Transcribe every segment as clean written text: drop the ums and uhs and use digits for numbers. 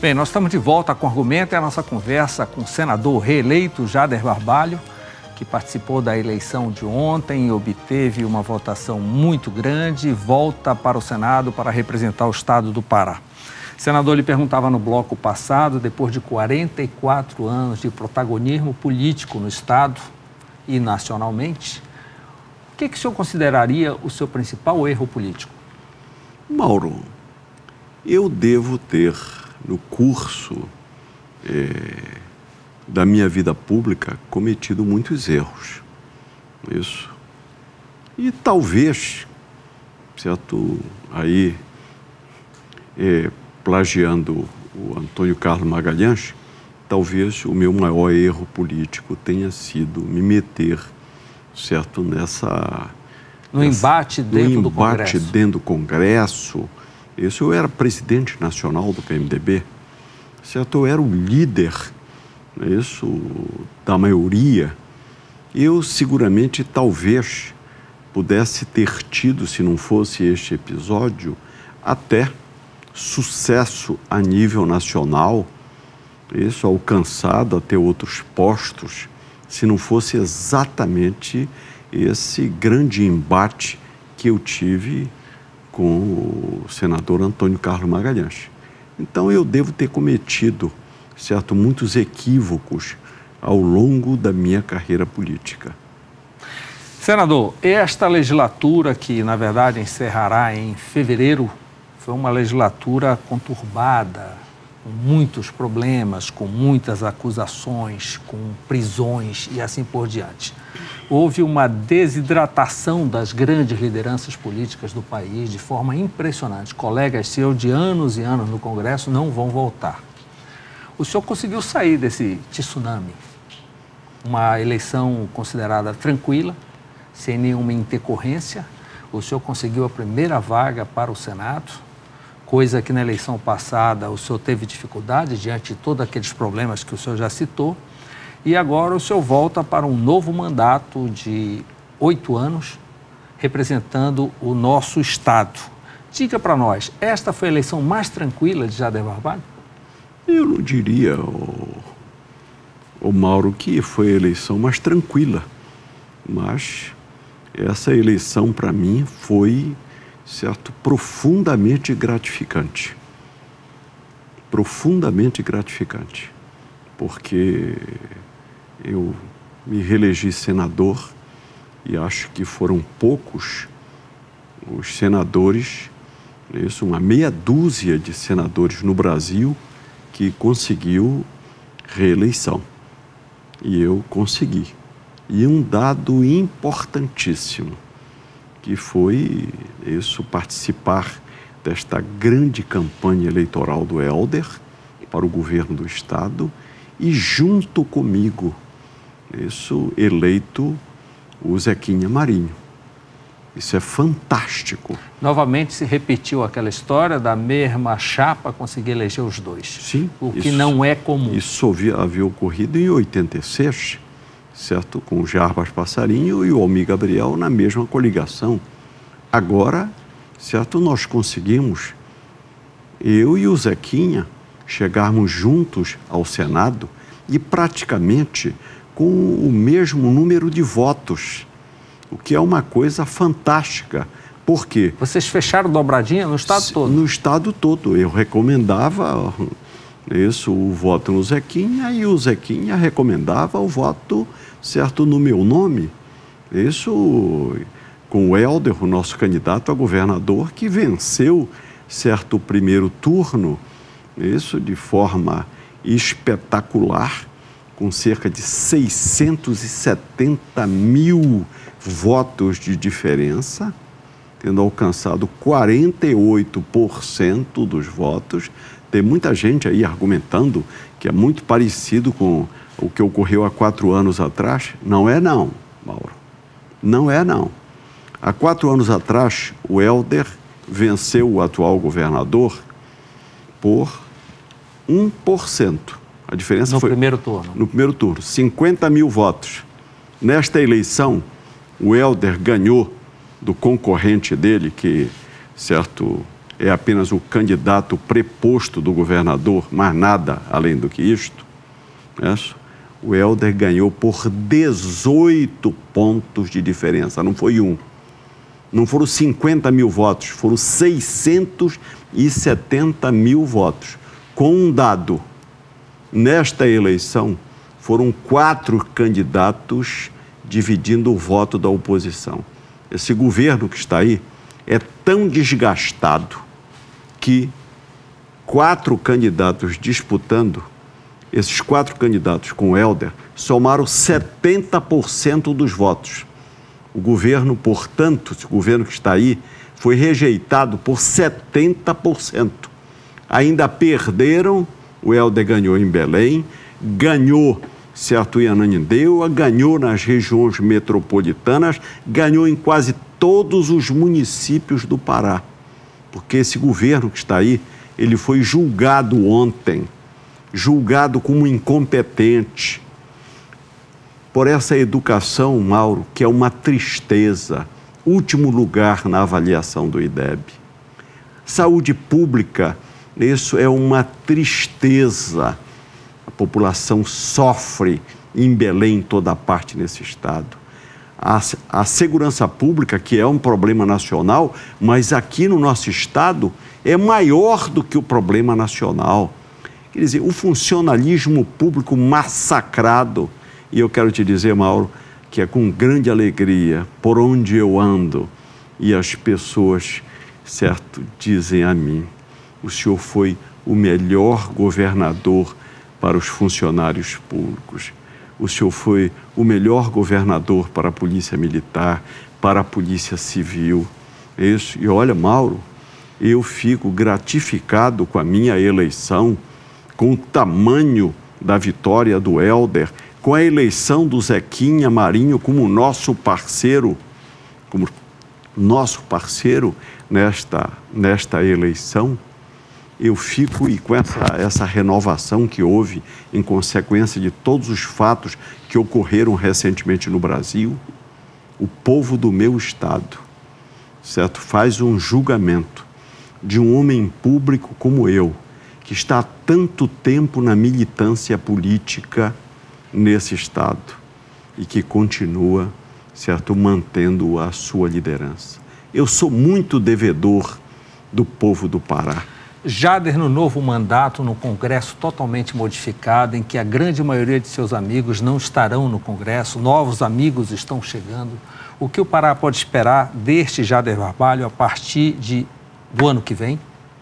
Bem, nós estamos de volta com o Argumento e a nossa conversa com o senador reeleito Jader Barbalho, que participou da eleição de ontem e obteve uma votação muito grande e volta para o Senado para representar o estado do Pará. O senador lhe perguntava no bloco passado, depois de 44 anos de protagonismo político no estado e nacionalmente, o que o senhor consideraria o seu principal erro político? Mauro, eu devo ter, no curso da minha vida pública, cometido muitos erros. Isso. E talvez, certo, aí, plagiando o Antônio Carlos Magalhães, talvez o meu maior erro político tenha sido me meter, certo, no embate dentro do Congresso. Isso, eu era presidente nacional do PMDB, certo? Eu era o líder, isso, da maioria. Eu seguramente, talvez, pudesse ter tido, se não fosse este episódio, até sucesso a nível nacional, isso, alcançado até outros postos, se não fosse exatamente esse grande embate que eu tive com o senador Antônio Carlos Magalhães. Então, eu devo ter cometido, certo, muitos equívocos ao longo da minha carreira política. Senador, esta legislatura, que na verdade encerrará em fevereiro, foi uma legislatura conturbada, com muitos problemas, com muitas acusações, com prisões e assim por diante. Houve uma desidratação das grandes lideranças políticas do país de forma impressionante. Colegas seus de anos e anos no Congresso não vão voltar. O senhor conseguiu sair desse tsunami. Uma eleição considerada tranquila, sem nenhuma intercorrência. O senhor conseguiu a primeira vaga para o Senado, coisa que na eleição passada o senhor teve dificuldade diante de todos aqueles problemas que o senhor já citou. E agora o senhor volta para um novo mandato de 8 anos, representando o nosso estado. Diga para nós, esta foi a eleição mais tranquila de Jader Barbalho? Eu não diria, Mauro, que foi a eleição mais tranquila, mas essa eleição para mim foi, certo, profundamente gratificante. Profundamente gratificante, porque eu me reelegi senador e acho que foram poucos os senadores, isso, uma meia dúzia de senadores no Brasil que conseguiu reeleição. E eu consegui. E um dado importantíssimo, que foi isso, participar desta grande campanha eleitoral do Helder para o governo do estado e junto comigo, isso, eleito o Zequinha Marinho. Isso é fantástico. Novamente se repetiu aquela história da mesma chapa conseguir eleger os dois. Sim. O que não é comum. Isso havia ocorrido em 86, certo? Com o Jarbas Passarinho e o Almir Gabriel na mesma coligação. Agora, certo, nós conseguimos, eu e o Zequinha, chegarmos juntos ao Senado e praticamente com o mesmo número de votos, o que é uma coisa fantástica. Por quê? Vocês fecharam dobradinha no estado todo? No estado todo. Eu recomendava isso, o voto no Zequinha, e o Zequinha recomendava o voto, certo, no meu nome. Isso com o Helder, o nosso candidato a governador, que venceu, certo, o primeiro turno, isso de forma espetacular, com cerca de 670 mil votos de diferença, tendo alcançado 48% dos votos. Tem muita gente aí argumentando que é muito parecido com o que ocorreu há 4 anos atrás. Não é não, Mauro. Não é não. Há 4 anos atrás, o Helder venceu o atual governador por 1%. A diferença foi... No primeiro turno. No primeiro turno, 50 mil votos. Nesta eleição, o Helder ganhou do concorrente dele, que, certo, é apenas o candidato preposto do governador, mais nada além do que isto, né? O Helder ganhou por 18 pontos de diferença, não foi um. Não foram 50 mil votos, foram 670 mil votos. Com um dado, nesta eleição, foram 4 candidatos dividindo o voto da oposição. Esse governo que está aí é tão desgastado que 4 candidatos disputando, esses 4 candidatos com o Helder, somaram 70% dos votos. O governo, portanto, esse governo que está aí, foi rejeitado por 70%. Ainda perderam, o Helder ganhou em Belém, ganhou, certo, em Ananindeua, ganhou nas regiões metropolitanas, ganhou em quase todos os municípios do Pará. Porque esse governo que está aí, ele foi julgado ontem, julgado como incompetente, por essa educação, Mauro, que é uma tristeza, último lugar na avaliação do IDEB. Saúde pública, isso é uma tristeza. A população sofre em Belém, em toda parte nesse estado. A segurança pública, que é um problema nacional, mas aqui no nosso estado é maior do que o problema nacional. Quer dizer, o funcionalismo público massacrado. E eu quero te dizer, Mauro, que é com grande alegria por onde eu ando e as pessoas, certo, dizem a mim: o senhor foi o melhor governador para os funcionários públicos. O senhor foi o melhor governador para a Polícia Militar, para a Polícia Civil. Isso. E olha, Mauro, eu fico gratificado com a minha eleição, com o tamanho da vitória do Helder, com a eleição do Zequinha Marinho como nosso parceiro nesta eleição. Eu fico, e com essa renovação que houve em consequência de todos os fatos que ocorreram recentemente no Brasil, o povo do meu estado, certo, faz um julgamento de um homem público como eu, que está há tanto tempo na militância política nesse estado e que continua, certo, mantendo a sua liderança. Eu sou muito devedor do povo do Pará. Jader, no novo mandato, no Congresso totalmente modificado, em que a grande maioria de seus amigos não estarão no Congresso, novos amigos estão chegando. O que o Pará pode esperar deste Jader Barbalho a partir do ano que vem?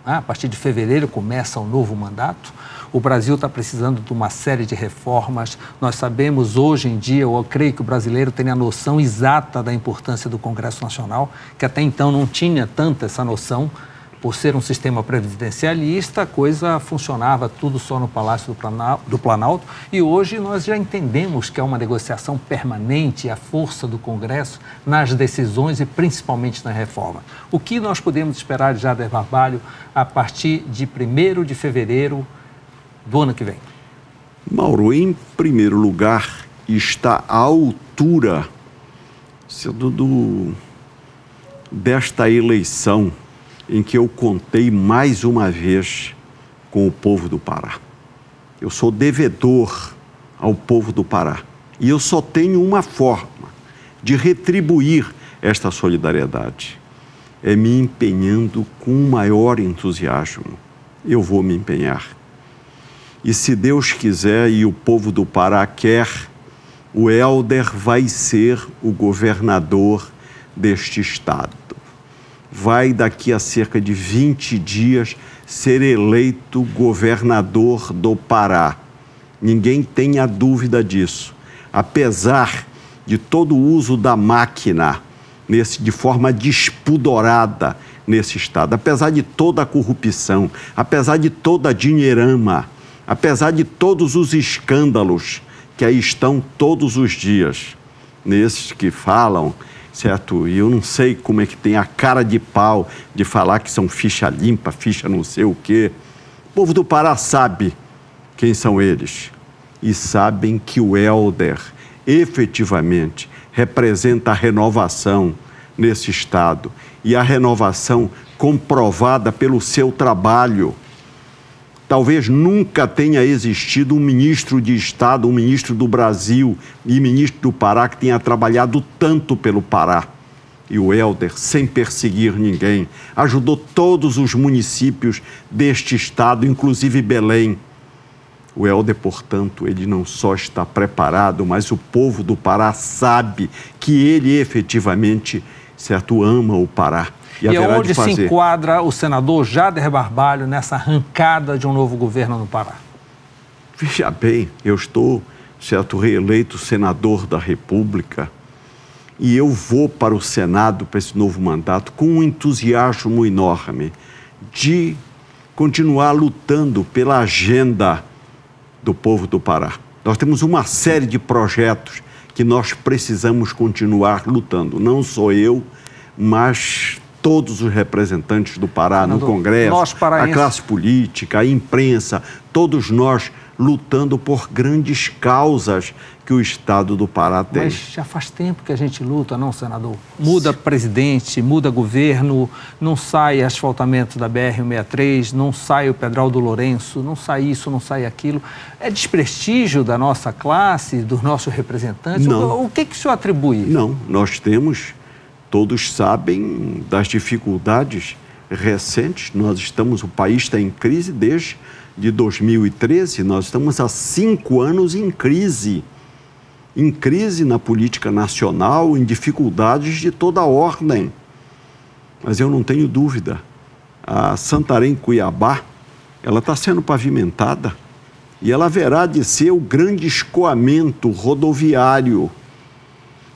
A partir de fevereiro começa o novo mandato. O Brasil está precisando de uma série de reformas. Nós sabemos hoje em dia, eu creio que o brasileiro tem a noção exata da importância do Congresso Nacional, que até então não tinha tanta essa noção. Por ser um sistema presidencialista, a coisa funcionava tudo só no Palácio do Planalto, e hoje nós já entendemos que é uma negociação permanente, a força do Congresso nas decisões e principalmente na reforma. O que nós podemos esperar de Jader Barbalho a partir de 1º de fevereiro do ano que vem? Mauro, em primeiro lugar, está à altura desta eleição em que eu contei mais uma vez com o povo do Pará. Eu sou devedor ao povo do Pará. E eu só tenho uma forma de retribuir esta solidariedade. É me empenhando com o maior entusiasmo. Eu vou me empenhar. E se Deus quiser e o povo do Pará quer, o Helder vai ser o governador deste estado. Vai daqui a cerca de 20 dias ser eleito governador do Pará. Ninguém tenha dúvida disso. Apesar de todo o uso da máquina de forma despudorada nesse estado, apesar de toda a corrupção, apesar de toda a dinheirama, apesar de todos os escândalos que aí estão todos os dias, nesses que falam, certo? E eu não sei como é que tem a cara de pau de falar que são ficha limpa, ficha não sei o quê. O povo do Pará sabe quem são eles e sabem que o Helder efetivamente representa a renovação nesse estado, e a renovação comprovada pelo seu trabalho. Talvez nunca tenha existido um ministro de Estado, um ministro do Brasil e ministro do Pará que tenha trabalhado tanto pelo Pará. E o Hélder, sem perseguir ninguém, ajudou todos os municípios deste estado, inclusive Belém. O Hélder, portanto, ele não só está preparado, mas o povo do Pará sabe que ele efetivamente, certo, ama o Pará. E onde se enquadra o senador Jader Barbalho nessa arrancada de um novo governo no Pará? Veja bem, eu estou, certo, reeleito senador da República e eu vou para o Senado, para esse novo mandato, com um entusiasmo enorme de continuar lutando pela agenda do povo do Pará. Nós temos uma série de projetos que nós precisamos continuar lutando. Não só eu, mas todos os representantes do Pará no Congresso, a classe política, a imprensa, todos nós lutando por grandes causas que o Estado do Pará tem. Mas já faz tempo que a gente luta, não, senador? Muda presidente, muda governo, não sai asfaltamento da BR-163, não sai o Pedral do Lourenço, não sai isso, não sai aquilo. É desprestígio da nossa classe, dos nossos representantes? Não. O que o senhor atribui? Não, nós temos, todos sabem das dificuldades recentes. O país está em crise desde 2013, nós estamos há 5 anos em crise na política nacional, em dificuldades de toda ordem. Mas eu não tenho dúvida, a Santarém-Cuiabá, ela está sendo pavimentada e ela haverá de ser o grande escoamento rodoviário.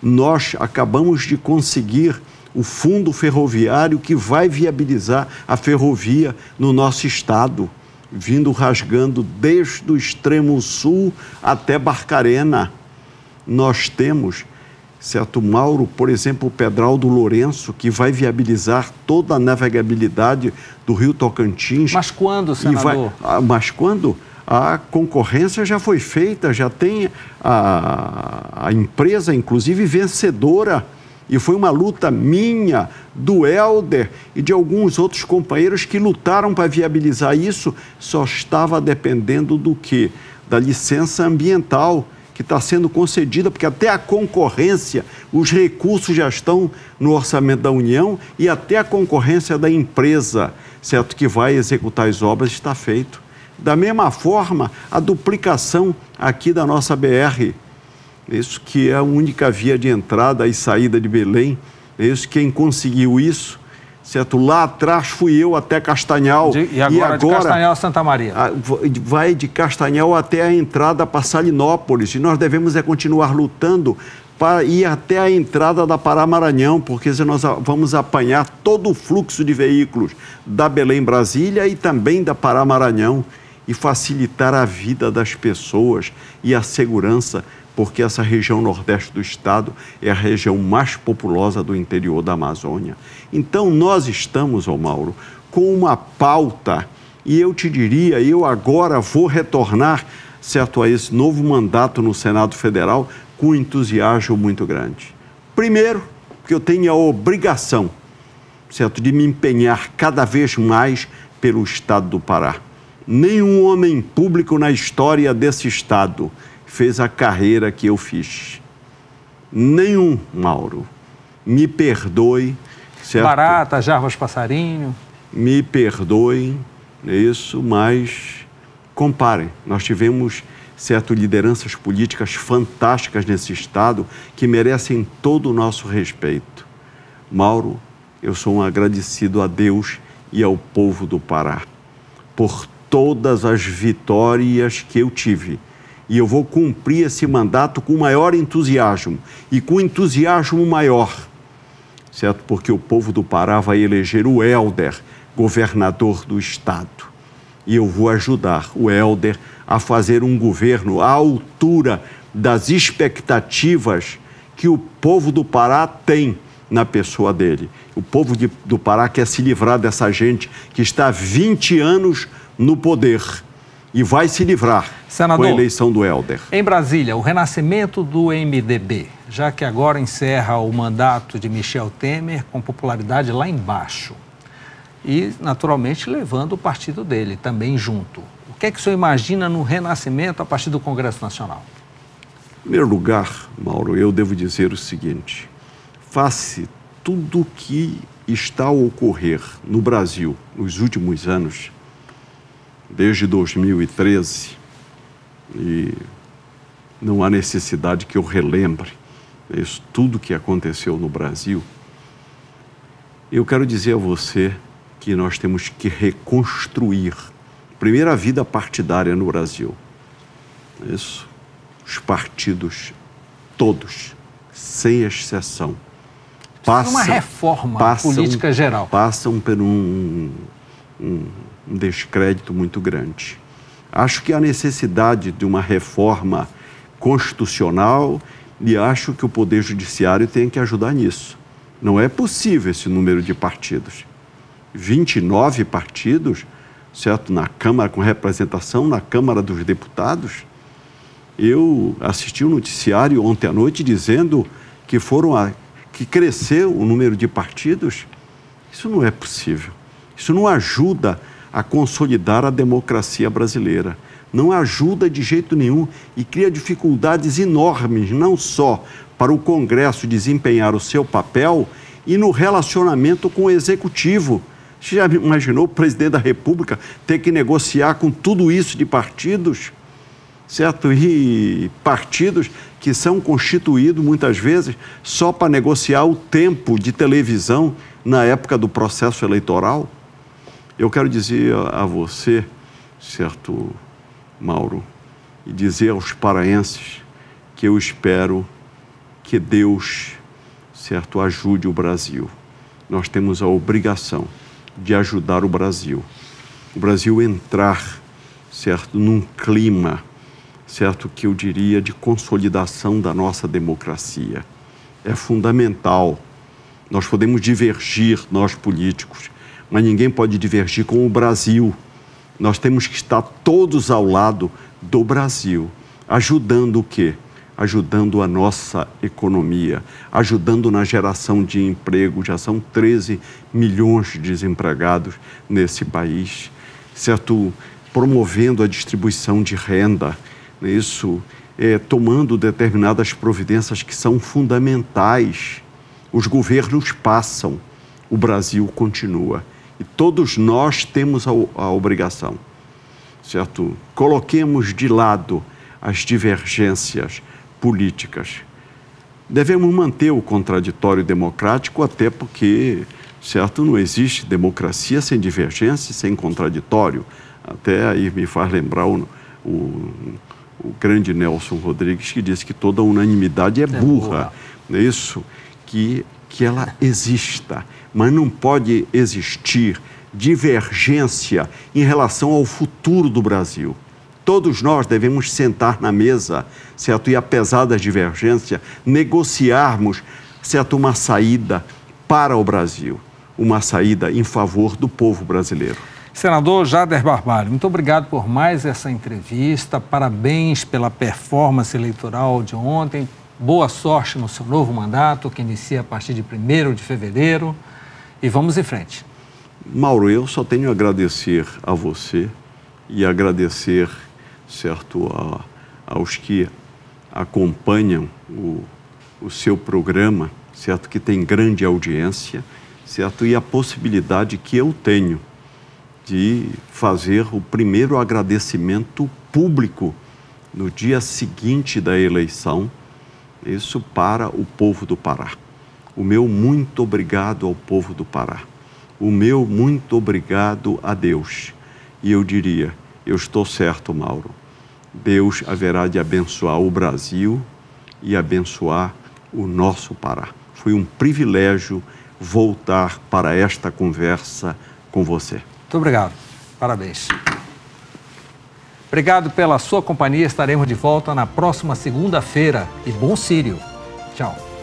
Nós acabamos de conseguir o fundo ferroviário que vai viabilizar a ferrovia no nosso estado, vindo rasgando desde o extremo sul até Barcarena. Nós temos, certo, Mauro, por exemplo, o Pedral do Lourenço, que vai viabilizar toda a navegabilidade do Rio Tocantins. Mas quando, senador? Mas quando? A concorrência já foi feita, já tem a empresa, inclusive, vencedora. E foi uma luta minha, do Hélder e de alguns outros companheiros que lutaram para viabilizar isso. Só estava dependendo do quê? Da licença ambiental que está sendo concedida, porque até a concorrência, os recursos já estão no orçamento da União e até a concorrência da empresa, certo, que vai executar as obras está feito. Da mesma forma, a duplicação aqui da nossa BR, isso que é a única via de entrada e saída de Belém, isso, quem conseguiu isso, certo? Lá atrás fui eu até Castanhal. E agora de Castanhal a Santa Maria. Vai de Castanhal até a entrada para Salinópolis. E nós devemos continuar lutando para ir até a entrada da Pará-Maranhão, porque nós vamos apanhar todo o fluxo de veículos da Belém-Brasília e também da Pará-Maranhão e facilitar a vida das pessoas e a segurança, porque essa região nordeste do estado é a região mais populosa do interior da Amazônia. Então, nós estamos, Mauro, com uma pauta, e eu te diria, eu agora vou retornar, certo, a esse novo mandato no Senado Federal com um entusiasmo muito grande. Primeiro, porque eu tenho a obrigação, certo, de me empenhar cada vez mais pelo estado do Pará. Nenhum homem público na história desse estado fez a carreira que eu fiz. Nenhum, Mauro. Me perdoe. Certo? Barata, Jarbas Passarinho. Me perdoe, isso, mas comparem. Nós tivemos, certo, lideranças políticas fantásticas nesse estado que merecem todo o nosso respeito. Mauro, eu sou um agradecido a Deus e ao povo do Pará por todas as vitórias que eu tive. E eu vou cumprir esse mandato com maior entusiasmo e com entusiasmo maior, certo? Porque o povo do Pará vai eleger o Hélder governador do estado. E eu vou ajudar o Hélder a fazer um governo à altura das expectativas que o povo do Pará tem na pessoa dele. O povo do Pará quer se livrar dessa gente que está há 20 anos no poder. E vai se livrar, senador, com a eleição do Hélder. Em Brasília, o renascimento do MDB, já que agora encerra o mandato de Michel Temer com popularidade lá embaixo. e, naturalmente, levando o partido dele também junto. O que é que o senhor imagina no renascimento a partir do Congresso Nacional? Em primeiro lugar, Mauro, eu devo dizer o seguinte: face tudo o que está a ocorrer no Brasil nos últimos anos, desde 2013, e não há necessidade que eu relembre isso, tudo que aconteceu no Brasil, eu quero dizer a você que nós temos que reconstruir, primeiro, a vida partidária no Brasil. Isso, os partidos todos, sem exceção, uma reforma política geral. Passam por um descrédito muito grande. Acho que há necessidade de uma reforma constitucional e acho que o Poder Judiciário tem que ajudar nisso. Não é possível esse número de partidos. 29 partidos, certo? Na Câmara, com representação na Câmara dos Deputados. Eu assisti um noticiário ontem à noite dizendo que que cresceu o número de partidos. Isso não é possível. Isso não ajuda a consolidar a democracia brasileira. Não ajuda de jeito nenhum e cria dificuldades enormes, não só para o Congresso desempenhar o seu papel e no relacionamento com o Executivo. Você já imaginou o presidente da República ter que negociar com tudo isso de partidos? Certo? E partidos que são constituídos, muitas vezes, só para negociar o tempo de televisão na época do processo eleitoral. Eu quero dizer a você, certo, Mauro, e dizer aos paraenses que eu espero que Deus, certo, ajude o Brasil. Nós temos a obrigação de ajudar o Brasil entrar, certo, num clima, certo, que eu diria de consolidação da nossa democracia. É fundamental. Nós podemos divergir, nós políticos, mas ninguém pode divergir com o Brasil. Nós temos que estar todos ao lado do Brasil, ajudando o quê? Ajudando a nossa economia, ajudando na geração de emprego. Já são 13 milhões de desempregados nesse país, certo? Promovendo a distribuição de renda, isso, tomando determinadas providências que são fundamentais. Os governos passam, o Brasil continua. E todos nós temos a obrigação, certo? Coloquemos de lado as divergências políticas. Devemos manter o contraditório democrático, até porque, certo, não existe democracia sem divergência e sem contraditório. Até aí me faz lembrar o grande Nelson Rodrigues, que disse que toda unanimidade é burra. É isso, que ela exista, mas não pode existir divergência em relação ao futuro do Brasil. Todos nós devemos sentar na mesa, certo? E apesar das divergências, negociarmos, certo, uma saída para o Brasil, uma saída em favor do povo brasileiro. Senador Jader Barbalho, muito obrigado por mais essa entrevista, parabéns pela performance eleitoral de ontem, boa sorte no seu novo mandato, que inicia a partir de 1º de fevereiro, e vamos em frente. Mauro, eu só tenho a agradecer a você e agradecer, certo, aos que acompanham o seu programa, certo, que tem grande audiência, certo, e a possibilidade que eu tenho de fazer o primeiro agradecimento público no dia seguinte da eleição, isso para o povo do Pará. O meu muito obrigado ao povo do Pará. O meu muito obrigado a Deus. E eu diria, eu estou certo, Mauro, Deus haverá de abençoar o Brasil e abençoar o nosso Pará. Foi um privilégio voltar para esta conversa com você. Muito obrigado. Parabéns. Obrigado pela sua companhia. Estaremos de volta na próxima segunda-feira. E bom Círio. Tchau.